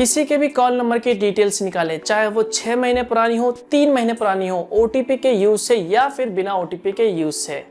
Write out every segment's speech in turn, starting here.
किसी के भी कॉल नंबर की डिटेल्स निकालें, चाहे वो 6 महीने पुरानी हो, 3 महीने पुरानी हो, ओटीपी के यूज से या फिर बिना ओटीपी के यूज से।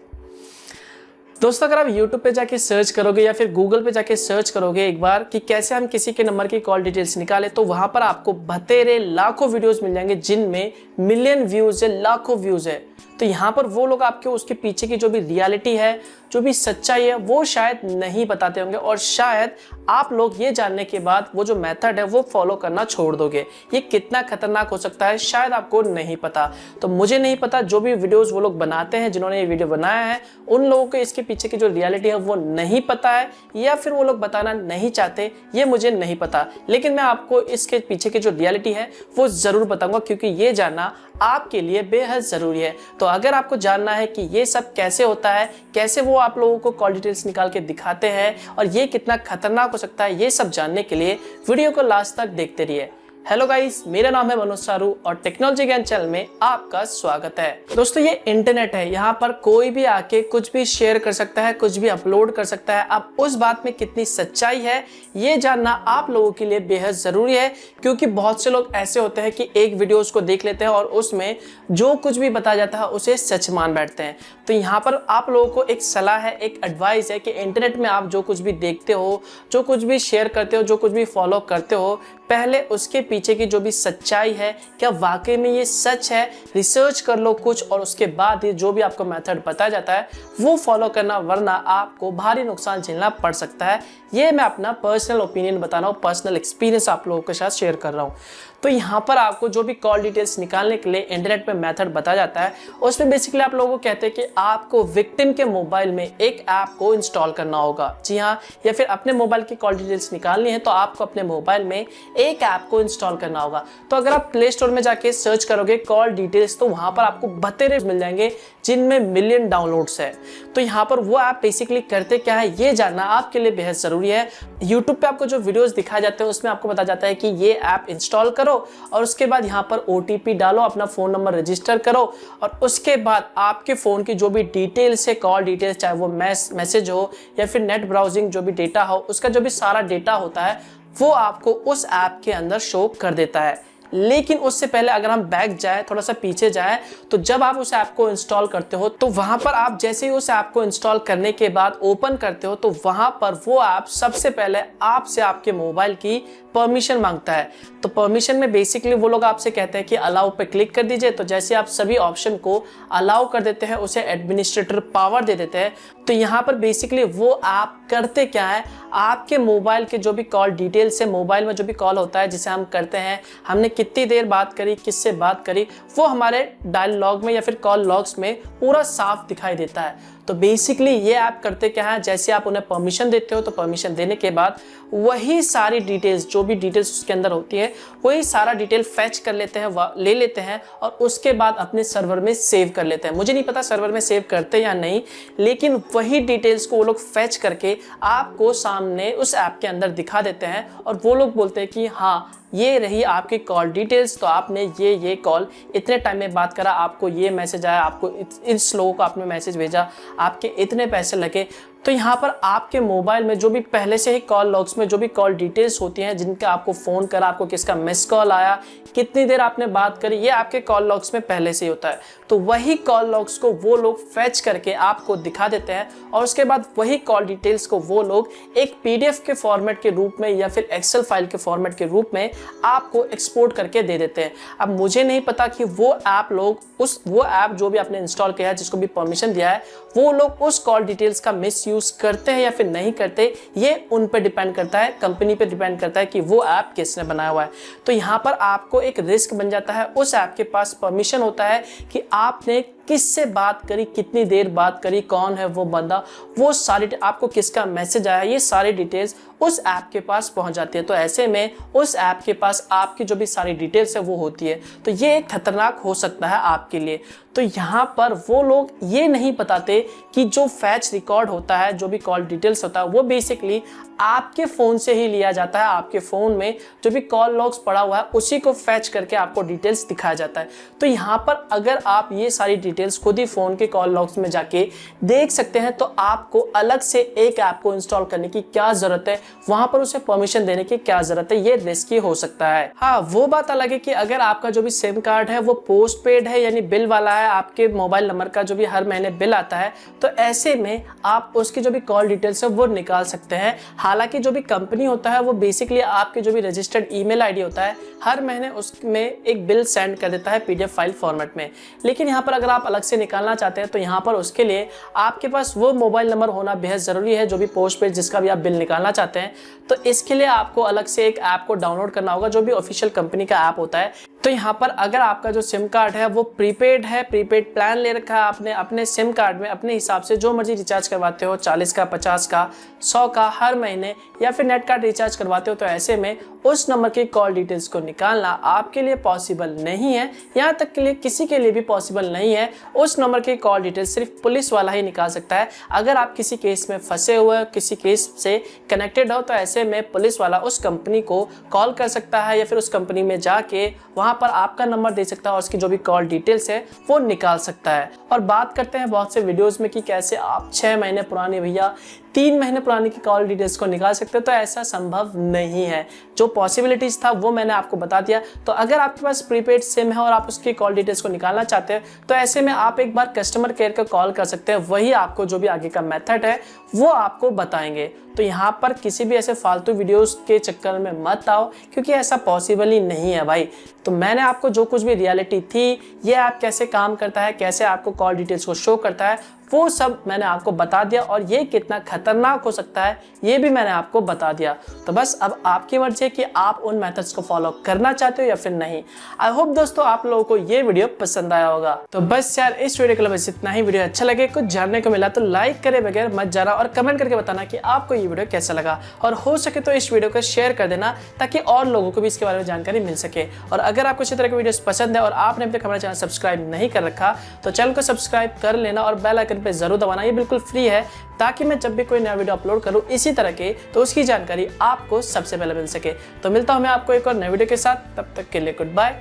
दोस्तों, अगर आप YouTube पे जाके सर्च करोगे या फिर Google पे जाके सर्च करोगे एक बार कि कैसे हम किसी के नंबर की कॉल डिटेल्स निकालें, तो वहां पर आपको बतेरे लाखों वीडियोस मिल जाएंगे जिनमें मिलियन व्यूज है, लाखों व्यूज है। तो यहाँ पर वो लोग आपके उसके पीछे की जो भी रियलिटी है, जो भी सच्चाई है, वो शायद नहीं बताते होंगे और शायद आप लोग ये जानने के बाद वो जो मेथड है वो फॉलो करना छोड़ दोगे। ये कितना खतरनाक हो सकता है शायद आपको नहीं पता। तो मुझे नहीं पता, जो भी वीडियोस वो लोग बनाते हैं, जिन्होंने ये वीडियो बनाया है, उन लोगों को इसके पीछे की जो रियलिटी है वो नहीं पता है या फिर वो लोग बताना नहीं चाहते, ये मुझे नहीं पता। लेकिन मैं आपको इसके पीछे की जो रियलिटी है वो जरूर बताऊंगा, क्योंकि ये जानना आपके लिए बेहद जरूरी है। तो अगर आपको जानना है कि ये सब कैसे होता है, कैसे वो आप लोगों को कॉल डिटेल्स निकाल के दिखाते हैं और ये कितना खतरनाक हो सकता है, ये सब जानने के लिए वीडियो को लास्ट तक देखते रहिए। हेलो गाइस, मेरा नाम है मनोज सारू और टेक्नोलॉजी ज्ञान चैनल में आपका स्वागत है। दोस्तों, ये इंटरनेट है, यहाँ पर कोई भी आके कुछ भी शेयर कर सकता है, कुछ भी अपलोड कर सकता है। अब उस बात में कितनी सच्चाई है ये जानना आप लोगों के लिए बेहद जरूरी है, क्योंकि बहुत से लोग ऐसे होते हैं कि एक वीडियोस को देख लेते हैं और उसमें जो कुछ भी बताया जाता है उसे सच मान बैठते हैं। तो यहाँ पर आप लोगों को एक सलाह है, एक एडवाइस है कि इंटरनेट में आप जो कुछ भी देखते हो, जो कुछ भी शेयर करते हो, जो कुछ भी फॉलो करते हो, पहले उसके पीछे की जो भी सच्चाई है, क्या वाकई में ये सच है, रिसर्च कर लो कुछ और उसके बाद ही जो भी आपको मेथड बताया जाता है वो फॉलो करना, वरना आपको भारी नुकसान झेलना पड़ सकता है। ये मैं अपना पर्सनल ओपिनियन बता रहा हूँ, पर्सनल एक्सपीरियंस आप लोगों के साथ शेयर कर रहा हूँ। तो यहाँ पर आपको जो भी कॉल डिटेल्स निकालने के लिए इंटरनेट पे मेथड बताया जाता है, उसमें बेसिकली आप लोगों को कहते हैं कि आपको विक्टिम के मोबाइल में एक ऐप को इंस्टॉल करना होगा। जी हाँ, या फिर अपने मोबाइल की कॉल डिटेल्स निकालनी है तो आपको अपने मोबाइल में एक ऐप को इंस्टॉल करना होगा। तो अगर आप प्ले स्टोर में जाके सर्च करोगे कॉल डिटेल्स, तो वहां पर आपको बतेरे मिल जाएंगे जिनमें मिलियन डाउनलोड्स है। तो यहाँ पर वो ऐप बेसिकली करते क्या है ये जानना आपके लिए बेहद जरूरी है। यूट्यूब पे आपको जो वीडियोस दिखाए जाते हैं उसमें आपको बताया जाता है कि ये ऐप इंस्टॉल करो और उसके बाद यहाँ पर ओटीपी डालो, अपना फोन नंबर रजिस्टर करो और उसके बाद आपके फोन की जो भी डिटेल्स है, कॉल डिटेल्स, चाहे वो मैसेज हो या फिर नेट ब्राउजिंग जो भी डेटा हो, उसका जो भी सारा डेटा होता है वो आपको उस ऐप के अंदर शो कर देता है। लेकिन उससे पहले अगर हम बैक जाए, थोड़ा सा पीछे जाए, तो जब आप उस ऐप को इंस्टॉल करते हो तो वहां पर आप जैसे ही उस ऐप को इंस्टॉल करने के बाद ओपन करते हो तो वहां पर वो ऐप सबसे पहले आपसे आपके मोबाइल की परमिशन मांगता है। तो परमिशन में बेसिकली वो लोग आपसे कहते हैं कि अलाउ पे क्लिक कर दीजिए। तो जैसे आप सभी ऑप्शन को अलाउ कर देते हैं, उसे एडमिनिस्ट्रेटर पावर दे देते हैं, तो यहाँ पर बेसिकली वो ऐप करते क्या है, आपके मोबाइल के जो भी कॉल डिटेल्स है, मोबाइल में जो भी कॉल होता है जिसे हम करते हैं, हमने कितनी देर बात करी, किससे बात करी, वो हमारे डायल लॉग में या फिर कॉल लॉग्स में पूरा साफ दिखाई देता है। तो बेसिकली ये ऐप करते क्या है, जैसे आप उन्हें परमिशन देते हो तो परमिशन देने के बाद वही सारी डिटेल्स, जो भी डिटेल्स उसके अंदर होती है, वही सारा डिटेल फैच कर लेते हैं, ले लेते हैं और उसके बाद अपने सर्वर में सेव कर लेते हैं। मुझे नहीं पता सर्वर में सेव करते या नहीं, लेकिन वही डिटेल्स को वो लोग फैच करके आपको सामने उस ऐप के अंदर दिखा देते हैं और वो लोग बोलते हैं कि हाँ, ये रही आपकी कॉल डिटेल्स, तो आपने ये कॉल इतने टाइम में बात करा, आपको ये मैसेज आया, आपको इस लोगों को आपने मैसेज भेजा, आपके इतने पैसे लगे। तो यहाँ पर आपके मोबाइल में जो भी पहले से ही कॉल लॉग्स में जो भी कॉल डिटेल्स होती हैं, जिनका आपको फ़ोन करा, आपको किसका मिस कॉल आया, कितनी देर आपने बात करी, ये आपके कॉल लॉग्स में पहले से ही होता है। तो वही कॉल लॉग्स को वो लोग फैच करके आपको दिखा देते हैं और उसके बाद वही कॉल डिटेल्स को वो लोग एक पीडीएफ के फॉर्मेट के रूप में या फिर एक्सेल फाइल के फॉर्मेट के रूप में आपको एक्सपोर्ट करके दे देते हैं। अब मुझे नहीं पता कि वो ऐप जो भी आपने इंस्टॉल किया है, जिसको भी परमिशन दिया है, वो लोग उस कॉल डिटेल्स का मिसयूज करते हैं या फिर नहीं करते, ये उन पे डिपेंड करता है, कंपनी पे डिपेंड करता है कि वो ऐप किसने बनाया हुआ है। तो यहाँ पर आपको एक रिस्क बन जाता है, उस ऐप के पास परमिशन होता है कि आपने किससे बात करी, कितनी देर बात करी, कौन है वो बंदा, वो सारी, आपको किसका मैसेज आया, ये सारी डिटेल्स उस ऐप के पास पहुंच जाती है। तो ऐसे में उस ऐप के पास आपकी जो भी सारी डिटेल्स है वो होती है। तो ये एक खतरनाक हो सकता है आपके लिए। तो यहाँ पर वो लोग ये नहीं बताते कि जो फैच रिकॉर्ड होता है, जो भी कॉल डिटेल्स होता है, वो बेसिकली आपके फ़ोन से ही लिया जाता है। आपके फ़ोन में जो भी कॉल लॉग्स पड़ा हुआ है उसी को फैच करके आपको डिटेल्स दिखाया जाता है। तो यहाँ पर अगर आप ये सारी डिटेल्स खुद ही फोन के कॉल लॉग्स में जाके देख सकते हैं। तो आपको अलग से एक ऐप को इंस्टॉल करने की क्या जरूरत है, वहां पर उसे परमिशन देने की क्या जरूरत है, ये रिस्की हो सकता है। हाँ, वो बात अलग है कि अगर आपका जो भी सिम कार्ड है वो पोस्ट पेड है यानी बिल वाला है, आपके मोबाइल नंबर का जो भी हर महीने बिल आता है, तो ऐसे में आप उसकी जो भी कॉल डिटेल्स है वो निकाल सकते हैं। हालांकि जो भी कंपनी होता है वो बेसिकली आपके जो भी रजिस्टर्ड ईमेल आईडी होता है हर महीने उसमें एक बिल सेंड कर देता है पीडीएफ फाइल फॉर्मेट में। लेकिन यहाँ पर अगर आप अलग से निकालना चाहते हैं तो यहाँ पर उसके लिए आपके पास वो मोबाइल नंबर होना बेहद ज़रूरी है जो भी पोस्ट पेड जिसका भी आप बिल निकालना चाहते हैं। तो इसके लिए आपको अलग से एक ऐप को डाउनलोड करना होगा जो भी ऑफिशियल कंपनी का ऐप होता है। तो यहाँ पर अगर आपका जो सिम कार्ड है वो प्रीपेड है, प्रीपेड प्लान ले रखा है आपने, अपने सिम कार्ड में अपने हिसाब से जो मर्जी रिचार्ज करवाते हो, 40 का, 50 का, 100 का हर महीने, या फिर नेट कार्ड रिचार्ज करवाते हो, तो ऐसे में उस नंबर की कॉल डिटेल्स को निकालना आपके लिए पॉसिबल नहीं है। यहाँ तक के लिए किसी के लिए भी पॉसिबल नहीं है। उस नंबर की कॉल डिटेल्स सिर्फ पुलिस वाला ही निकाल सकता है। अगर आप किसी केस में फंसे हुए हो, किसी केस से कनेक्टेड हो, तो ऐसे में पुलिस वाला उस कंपनी को कॉल कर सकता है या फिर उस कंपनी में जाके वहां पर आपका नंबर दे सकता है और उसकी जो भी कॉल डिटेल्स है वो निकाल सकता है। और बात करते हैं बहुत से वीडियोस में कि कैसे आप 6 महीने पुरानी भैया 3 महीने पुरानी की कॉल डिटेल्स को निकाल सकते हो। तो ऐसा संभव नहीं है। जो पॉसिबिलिटीज था वो मैंने आपको बता दिया। तो अगर आपके पास प्रीपेड सिम है और आप उसकी कॉल डिटेल्स को निकालना चाहते हैं तो ऐसे में आप एक बार कस्टमर केयर का कॉल कर सकते हैं। वही आपको जो भी आगे का मेथड है वो आपको बताएंगे। तो यहाँ पर किसी भी ऐसे फालतू वीडियोस के चक्कर में मत आओ, क्योंकि ऐसा पॉसिबल ही नहीं है भाई। तो मैंने आपको जो कुछ भी रियलिटी थी, ये ऐप कैसे काम करता है, कैसे आपको कॉल डिटेल्स को शो करता है, वो सब मैंने आपको बता दिया। और ये कितना खतरनाक हो सकता है ये भी मैंने आपको बता दिया। तो बस अब आपकी मर्जी है कि आप उन मेथड्स को फॉलो करना चाहते हो या फिर नहीं। आई होप दोस्तों आप लोगों को ये वीडियो पसंद आया होगा। तो बस यार इस वीडियो के लिए बस इतना ही। वीडियो अच्छा लगे, कुछ जानने को मिला तो लाइक करे बगैर मत जाना और कमेंट करके बताना कि आपको ये वीडियो कैसा लगा। और हो सके तो इस वीडियो को शेयर कर देना ताकि और लोगों को भी इसके बारे में जानकारी मिल सके। और अगर आपको इसी तरह की वीडियोस पसंद है और आपने अभी तक हमारा चैनल सब्सक्राइब नहीं कर रखा तो चैनल को सब्सक्राइब कर लेना और बेल आइकन पे जरूर दबाना। ये बिल्कुल फ्री है ताकि मैं जब भी कोई नया वीडियो अपलोड करूं इसी तरह के तो उसकी जानकारी आपको सबसे पहले मिल सके। तो मिलता हूं मैं आपको एक और नए वीडियो के साथ, तब तक के लिए गुड बाय।